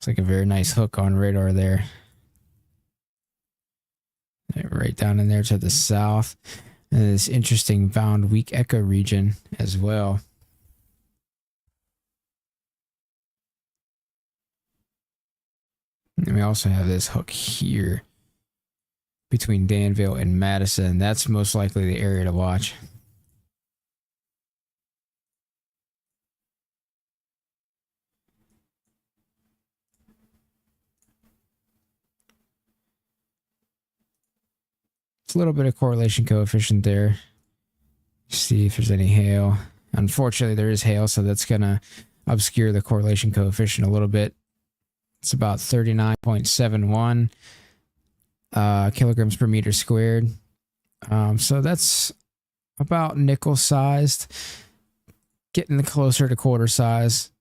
like a very nice hook on radar there. Right down in there to the south. And this interesting bound weak echo region as well. And we also have this hook here between Danville and Madison. That's most likely the area to watch. It's a little bit of correlation coefficient there. See if there's any hail. Unfortunately, there is hail, so that's going to obscure the correlation coefficient a little bit. It's about 39.71 kilograms per meter squared. So that's about nickel sized, getting closer to quarter size.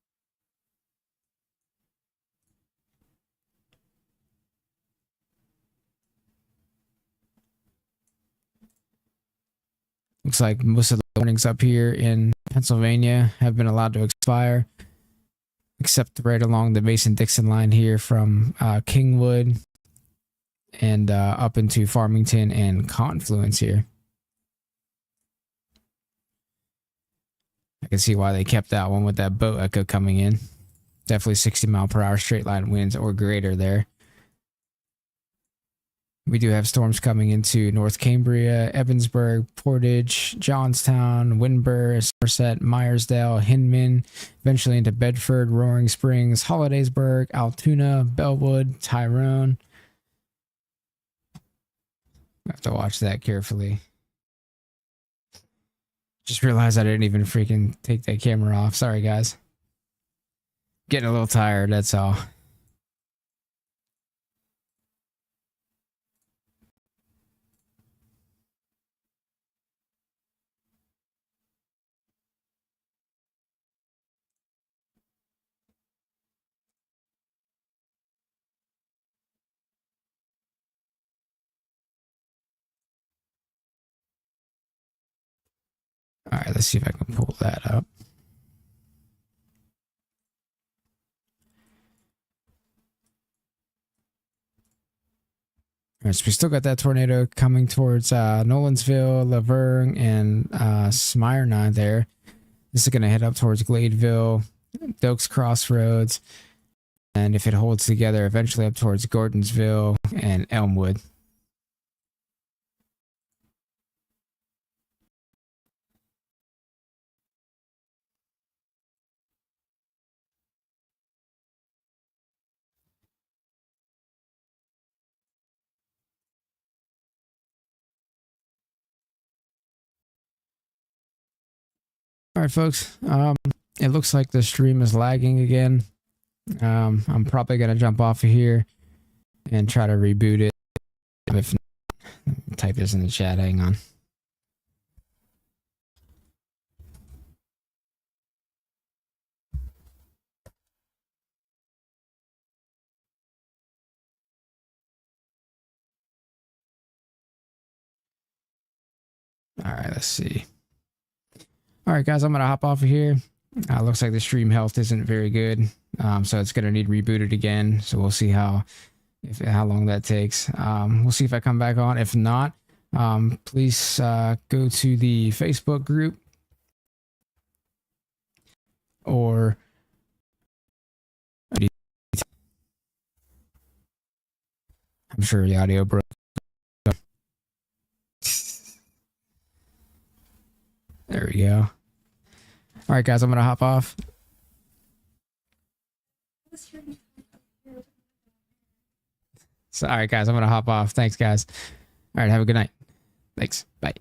Looks like most of the warnings up here in Pennsylvania have been allowed to expire, except right along the Mason-Dixon line here from Kingwood and up into Farmington and Confluence here. I can see why they kept that one with that boat echo coming in. Definitely 60 mile per hour straight line winds or greater there. We do have storms coming into North Cambria, Evansburg, Portage, Johnstown, Windber, Somerset, Myersdale, Hinman, eventually into Bedford, Roaring Springs, Hollidaysburg, Altoona, Bellwood, Tyrone. I have to watch that carefully. Just realized I didn't even freaking take that camera off. Sorry, guys. Getting a little tired, that's all. All right, let's see if I can pull that up. All right, so we still got that tornado coming towards Nolansville, Laverne, and Smyrna there. This is going to head up towards Gladeville, Dokes Crossroads, and if it holds together, eventually up towards Gordonsville and Elmwood. All right, folks. It looks like the stream is lagging again. I'm probably going to jump off of here and try to reboot it. If not, type this in the chat. Hang on. All right, let's see. All right, guys, I'm gonna hop off of here. Looks like the stream health isn't very good, so it's gonna need rebooted again. So we'll see how long that takes. We'll see if I come back on. If not, please go to the Facebook group or I'm sure the audio broke. There we go. All right, guys, I'm gonna hop off. So, all right, guys, I'm gonna hop off. Thanks, guys. All right, have a good night. Thanks. Bye.